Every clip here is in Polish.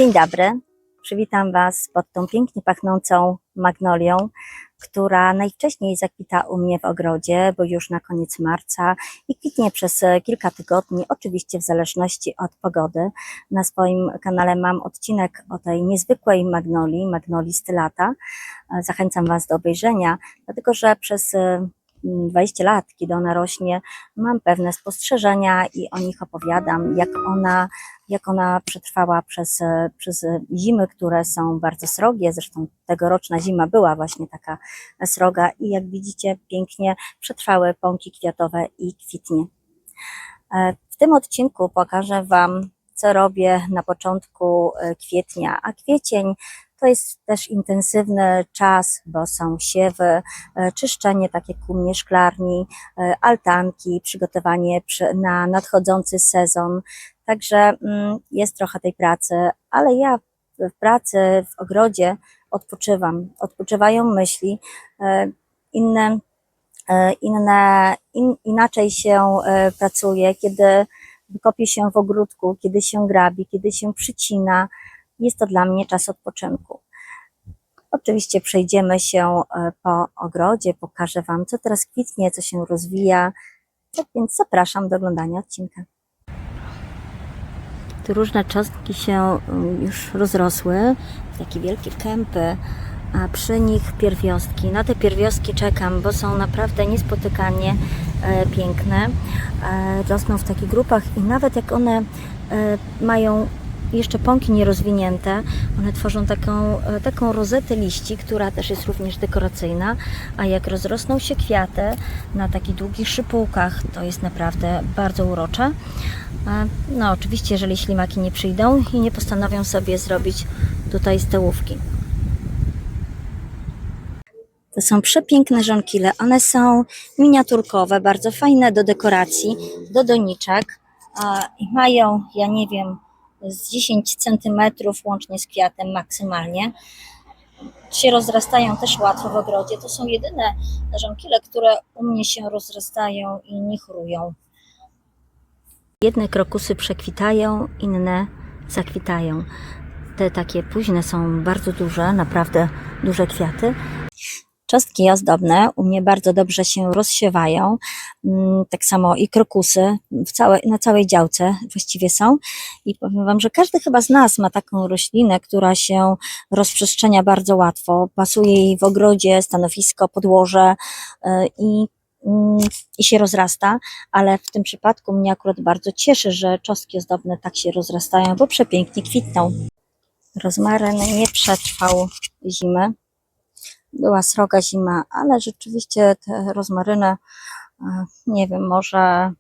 Dzień dobry, przywitam Was pod tą pięknie pachnącą magnolią, która najwcześniej zakwita u mnie w ogrodzie, bo już na koniec marca i kwitnie przez kilka tygodni, oczywiście w zależności od pogody. Na swoim kanale mam odcinek o tej niezwykłej magnolii stylata. Zachęcam Was do obejrzenia, dlatego że przez 20 lat, kiedy ona rośnie, mam pewne spostrzeżenia i o nich opowiadam, jak ona przetrwała przez zimy, które są bardzo srogie. Zresztą tegoroczna zima była właśnie taka sroga i jak widzicie, pięknie przetrwały pąki kwiatowe i kwitnie. W tym odcinku pokażę Wam, co robię na początku kwietnia, a kwiecień to jest też intensywny czas, bo są siewy, czyszczenie, tak jak u mnie, szklarni, altanki, przygotowanie na nadchodzący sezon. Także jest trochę tej pracy, ale ja w pracy, w ogrodzie odpoczywam. Odpoczywają myśli, inaczej się pracuje, kiedy kopie się w ogródku, kiedy się grabi, kiedy się przycina. Jest to dla mnie czas odpoczynku. Oczywiście przejdziemy się po ogrodzie, pokażę Wam, co teraz kwitnie, co się rozwija, tak więc zapraszam do oglądania odcinka. Tu różne cząstki się już rozrosły, takie wielkie kępy, a przy nich pierwiostki. Na te pierwiostki czekam, bo są naprawdę niespotykanie piękne. Rosną w takich grupach i nawet jak one mają jeszcze pąki nierozwinięte, one tworzą taką rozetę liści, która też jest również dekoracyjna, a jak rozrosną się kwiaty na takich długich szypułkach, to jest naprawdę bardzo urocze. No oczywiście, jeżeli ślimaki nie przyjdą i nie postanowią sobie zrobić tutaj stołówki. To są przepiękne żonkile, one są miniaturkowe, bardzo fajne do dekoracji, do doniczek i mają, ja nie wiem, z 10 cm łącznie z kwiatem maksymalnie. Się rozrastają też łatwo w ogrodzie. To są jedyne żonkile, które u mnie się rozrastają i nie chorują. Jedne krokusy przekwitają, inne zakwitają. Te takie późne są bardzo duże, naprawdę duże kwiaty. Cząstki ozdobne u mnie bardzo dobrze się rozsiewają, tak samo i krokusy na całej działce właściwie są i powiem Wam, że każdy chyba z nas ma taką roślinę, która się rozprzestrzenia bardzo łatwo, pasuje jej w ogrodzie, stanowisko, podłoże i się rozrasta, ale w tym przypadku mnie akurat bardzo cieszy, że cząstki ozdobne tak się rozrastają, bo przepięknie kwitną. Rozmaryn nie przetrwał zimy. Była sroga zima, ale rzeczywiście te rozmaryny, nie wiem, może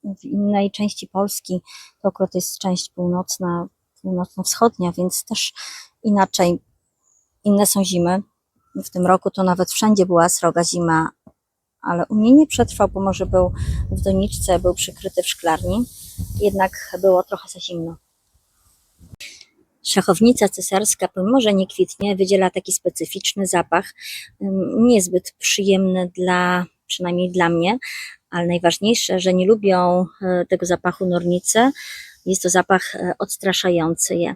w innej części Polski, to akurat jest część północno-wschodnia, więc też inaczej, inne są zimy. W tym roku to nawet wszędzie była sroga zima, ale u mnie nie przetrwał, bo może był w doniczce, był przykryty w szklarni, jednak było trochę za zimno. Szachownica cesarska, pomimo że nie kwitnie, wydziela taki specyficzny zapach, niezbyt przyjemny przynajmniej dla mnie, ale najważniejsze, że nie lubią tego zapachu nornice. Jest to zapach odstraszający je.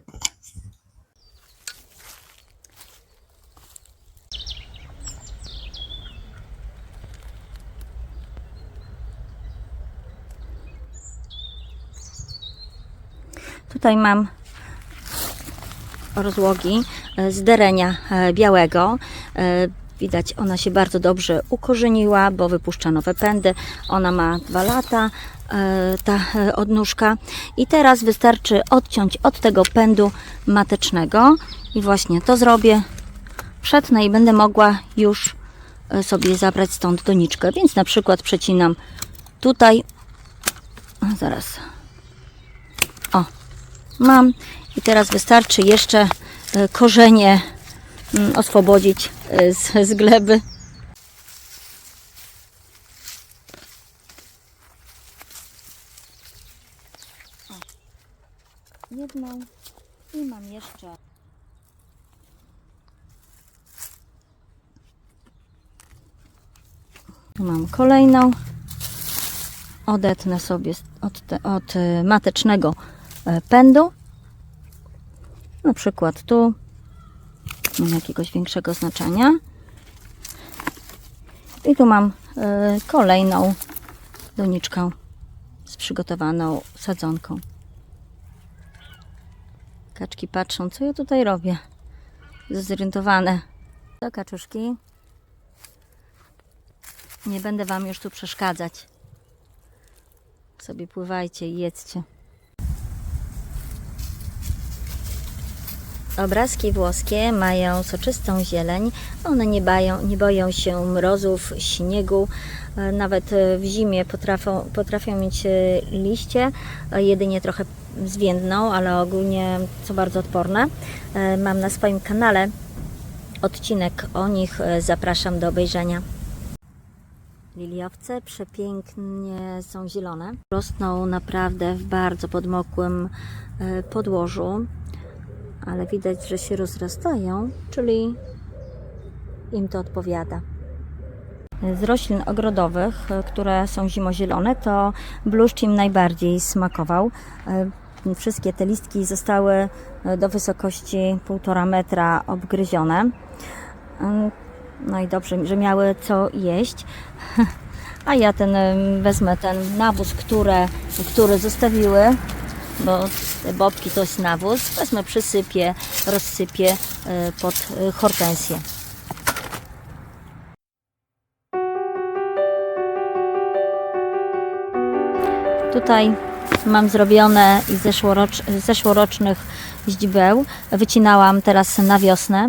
Tutaj mam rozłogi z derenia białego. Widać, ona się bardzo dobrze ukorzeniła, bo wypuszcza nowe pędy. Ona ma 2 lata, ta odnóżka. I teraz wystarczy odciąć od tego pędu matecznego. I właśnie to zrobię. Przetnę i będę mogła już sobie zabrać stąd doniczkę. Więc na przykład przecinam tutaj. Zaraz. O, mam. I teraz wystarczy jeszcze korzenie oswobodzić z gleby. Jedną i mam jeszcze tu mam kolejną. Odetnę sobie od matecznego pędu. Na przykład tu nie ma jakiegoś większego znaczenia. I tu mam kolejną doniczkę z przygotowaną sadzonką. Kaczki patrzą, co ja tutaj robię. Zdezorientowane. To kaczuszki. Nie będę Wam już tu przeszkadzać. Sobie pływajcie i jedzcie. Obrazki włoskie mają soczystą zieleń. One nie boją się mrozów, śniegu. Nawet w zimie potrafią mieć liście. Jedynie trochę zwiędną, ale ogólnie są bardzo odporne. Mam na swoim kanale odcinek o nich. Zapraszam do obejrzenia. Liliowce przepięknie są zielone. Rosną naprawdę w bardzo podmokłym podłożu, ale widać, że się rozrastają, czyli im to odpowiada. Z roślin ogrodowych, które są zimozielone, to bluszcz im najbardziej smakował. Wszystkie te listki zostały do wysokości 1,5 metra obgryzione. No i dobrze, że miały co jeść. A ja wezmę ten nawóz, który zostawiły, bo te bobki to jest nawóz. Wezmę, przysypię, rozsypię pod hortensję. Tutaj mam zrobione i zeszłorocznych ździbeł. Wycinałam teraz na wiosnę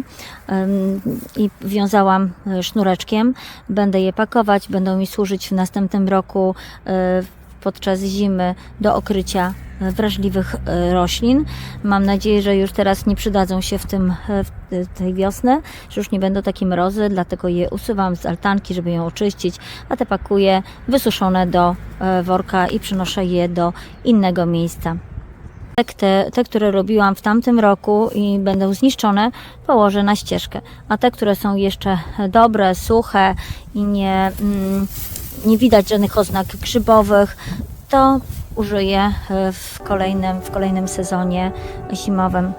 i wiązałam sznureczkiem. Będę je pakować, będą mi służyć w następnym roku podczas zimy do okrycia wrażliwych roślin. Mam nadzieję, że już teraz nie przydadzą się w tej wiosny, że już nie będą takie mrozy, dlatego je usuwam z altanki, żeby ją oczyścić, a te pakuję wysuszone do worka i przynoszę je do innego miejsca. Te, które robiłam w tamtym roku i będą zniszczone, położę na ścieżkę, a te, które są jeszcze dobre, suche i nie widać żadnych oznak grzybowych, to użyję w kolejnym sezonie zimowym.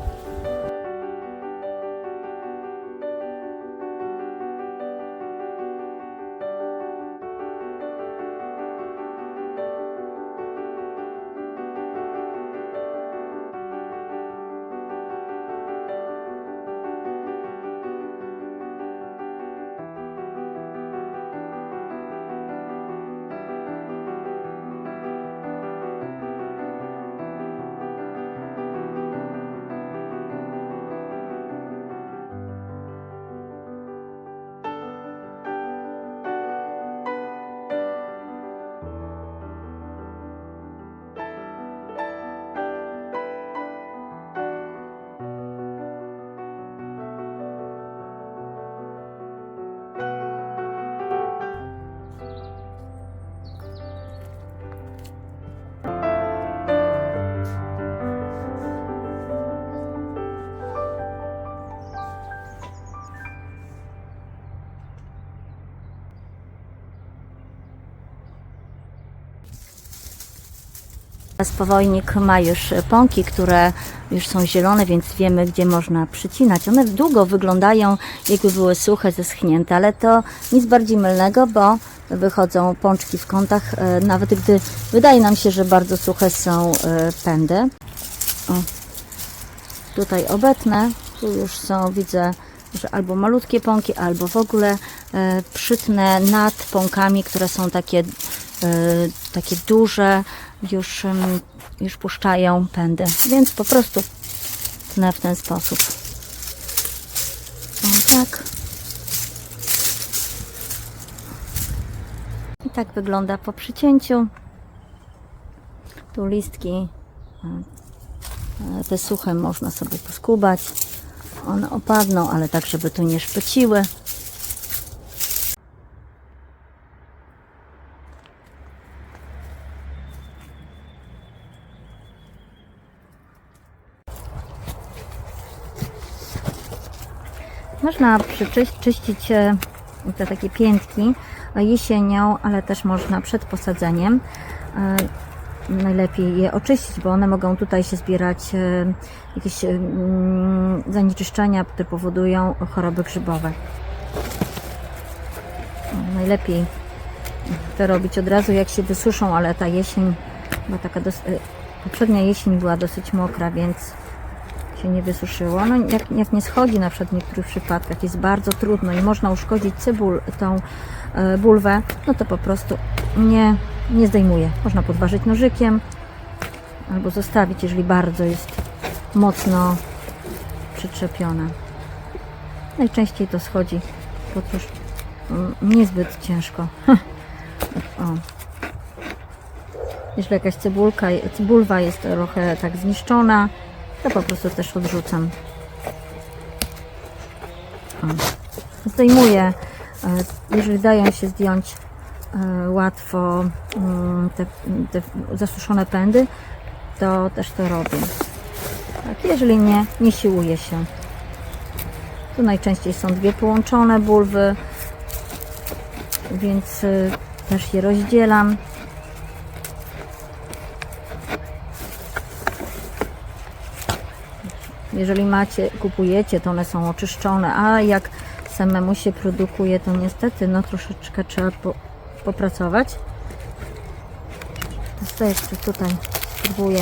Powojnik ma już pąki, które już są zielone, więc wiemy, gdzie można przycinać. One długo wyglądają, jakby były suche, zeschnięte, ale to nic bardziej mylnego, bo wychodzą pączki w kątach, nawet gdy wydaje nam się, że bardzo suche są pędy. O, tutaj obetnę, tu już są, widzę, że albo malutkie pąki, albo w ogóle przytnę nad pąkami, które są takie duże, już puszczają pędy, więc po prostu tnę w ten sposób. O, tak. I tak wygląda po przycięciu. Tu listki, te suche można sobie poskubać. One opadną, ale tak, żeby tu nie szpeciły. Można czyścić te takie piętki jesienią, ale też można przed posadzeniem. najlepiej je oczyścić, bo one mogą tutaj się zbierać jakieś zanieczyszczenia, które powodują choroby grzybowe. Najlepiej to robić od razu, jak się wysuszą, ale ta jesień, bo taka poprzednia jesień była dosyć mokra, więc się nie wysuszyło. No, jak nie schodzi, na przykład w niektórych przypadkach jest bardzo trudno i można uszkodzić tą bulwę, no to po prostu nie zdejmuje. Można podważyć nożykiem albo zostawić, jeżeli bardzo jest mocno przyczepiona. Najczęściej to schodzi, bo cóż, niezbyt ciężko. O. Jeżeli jakaś bulwa jest trochę tak zniszczona, to po prostu też odrzucam. O. Zdejmuję, jeżeli dają się zdjąć łatwo te zasuszone pędy, to też to robię. Tak, jeżeli nie siłuję się. Tu najczęściej są dwie połączone bulwy, więc też je rozdzielam. Jeżeli kupujecie, to one są oczyszczone, a jak samemu się produkuje, to niestety no troszeczkę trzeba popracować. To jeszcze tutaj spróbuję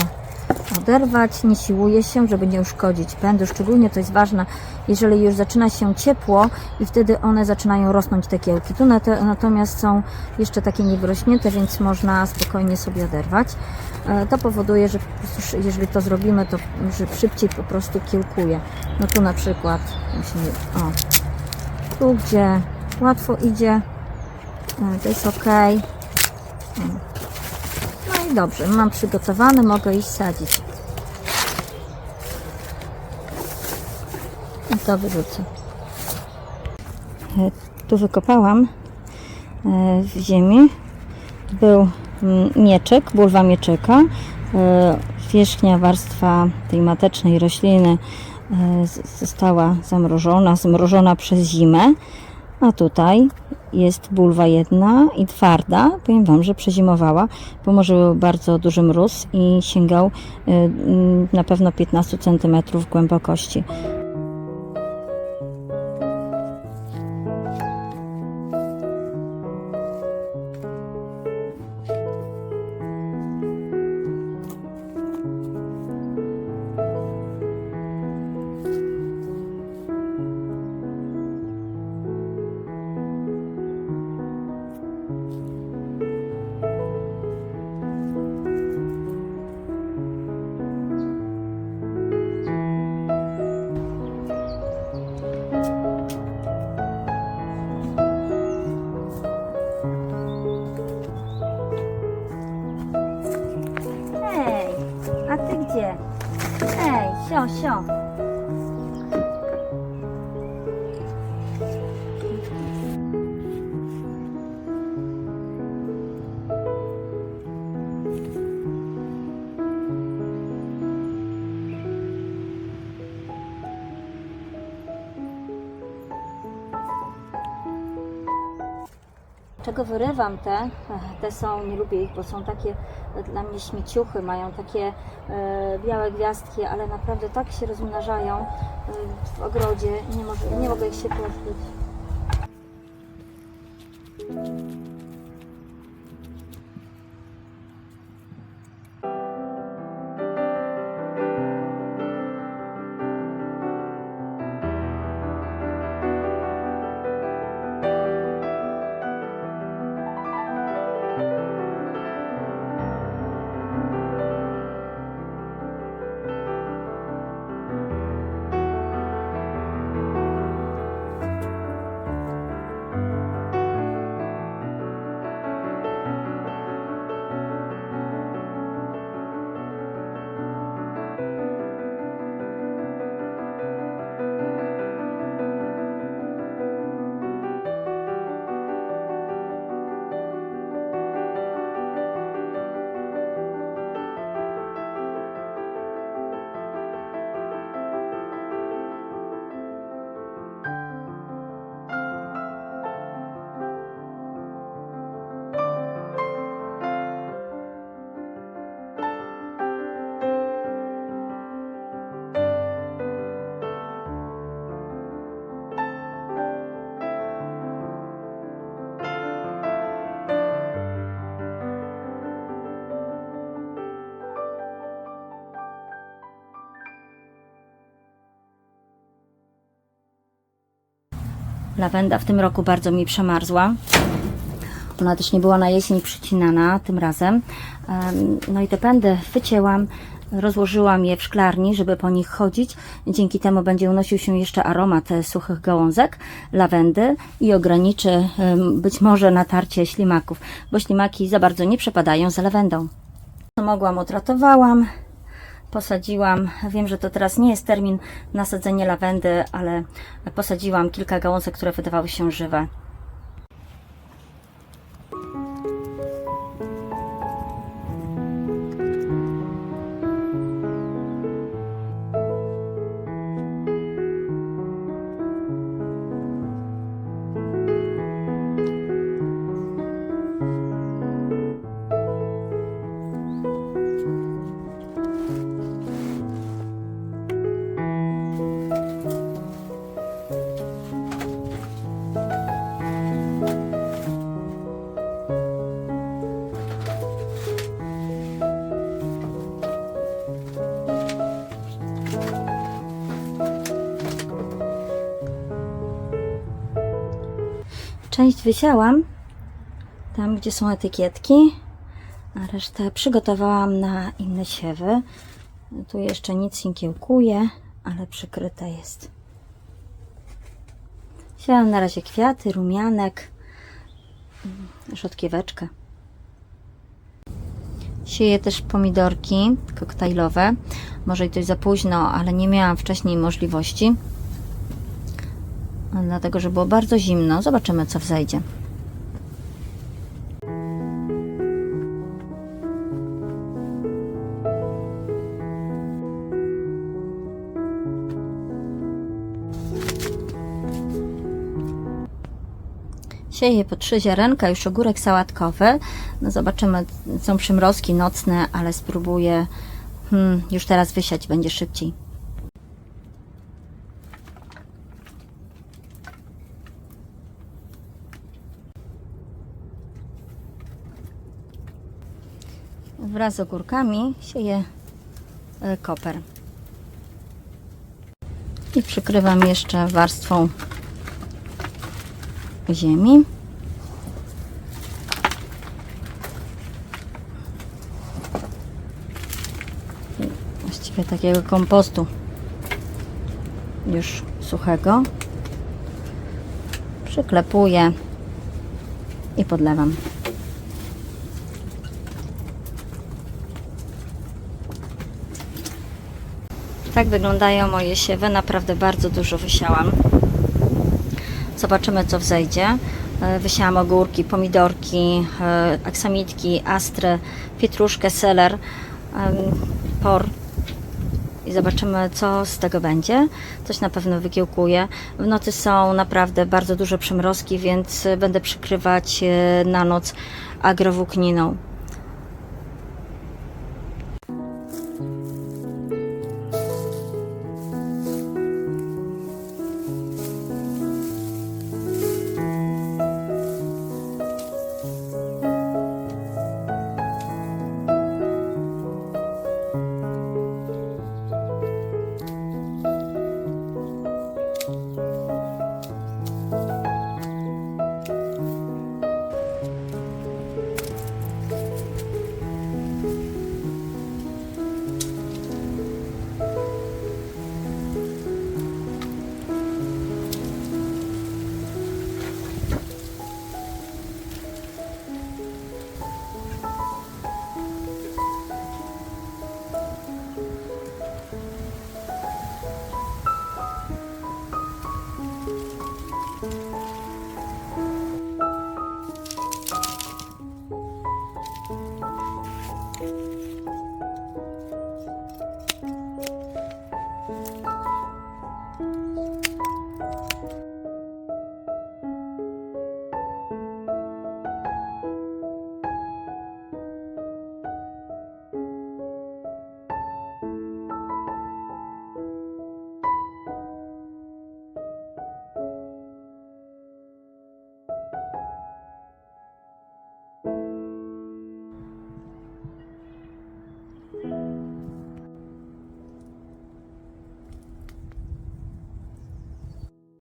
oderwać, nie siłuję się, żeby nie uszkodzić pędu. Szczególnie to jest ważne, jeżeli już zaczyna się ciepło i wtedy one zaczynają rosnąć, te kiełki. Tu natomiast są jeszcze takie niewyrośnięte, więc można spokojnie sobie oderwać. To powoduje, że po prostu, jeżeli to zrobimy, to że szybciej po prostu kiełkuje. No tu na przykład, tu gdzie łatwo idzie, to jest ok. No i dobrze, mam przygotowane, mogę iść sadzić. I to wyrzucę. Tu wykopałam w ziemi. Był mieczek, bulwa mieczyka. Wierzchnia warstwa tej matecznej rośliny została zmrożona przez zimę. A tutaj jest bulwa jedna i twarda. Powiem Wam, że przezimowała, bo może był bardzo duży mróz i sięgał na pewno 15 cm głębokości. Gdzie? Sio. Czego wyrywam te są, nie lubię ich, bo są takie dla mnie śmieciuchy, mają takie białe gwiazdki, ale naprawdę tak się rozmnażają w ogrodzie, nie mogę ich się pozbyć. Lawenda w tym roku bardzo mi przemarzła. Ona też nie była na jesień przycinana tym razem. No i te pędy wycięłam, rozłożyłam je w szklarni, żeby po nich chodzić. Dzięki temu będzie unosił się jeszcze aromat suchych gałązek lawendy i ograniczy być może natarcie ślimaków, bo ślimaki za bardzo nie przepadają za lawendą. Co mogłam, odratowałam, posadziłam. Wiem, że to teraz nie jest termin na sadzenie lawendy, ale posadziłam kilka gałązek, które wydawały się żywe. Część wysiałam tam, gdzie są etykietki, a resztę przygotowałam na inne siewy. Tu jeszcze nic nie kiełkuje, ale przykryte jest. Siałam na razie kwiaty, rumianek, rzodkieweczkę. Sieję też pomidorki koktajlowe. Może i dość za późno, ale nie miałam wcześniej możliwości. Dlatego, że było bardzo zimno. Zobaczymy, co wzejdzie. Sieję po 3 ziarenka, już ogórek sałatkowy. No zobaczymy, są przymrozki nocne, ale spróbuję już teraz wysiać, będzie szybciej. Wraz z ogórkami sieję koper. I przykrywam jeszcze warstwą ziemi. Właściwie takiego kompostu już suchego. Przyklepuję i podlewam. Tak wyglądają moje siewy. Naprawdę bardzo dużo wysiałam. Zobaczymy, co wzejdzie. Wysiałam ogórki, pomidorki, aksamitki, astry, pietruszkę, seler, por. I zobaczymy, co z tego będzie. Coś na pewno wykiełkuje. W nocy są naprawdę bardzo duże przymrozki, więc będę przykrywać na noc agrowłókniną.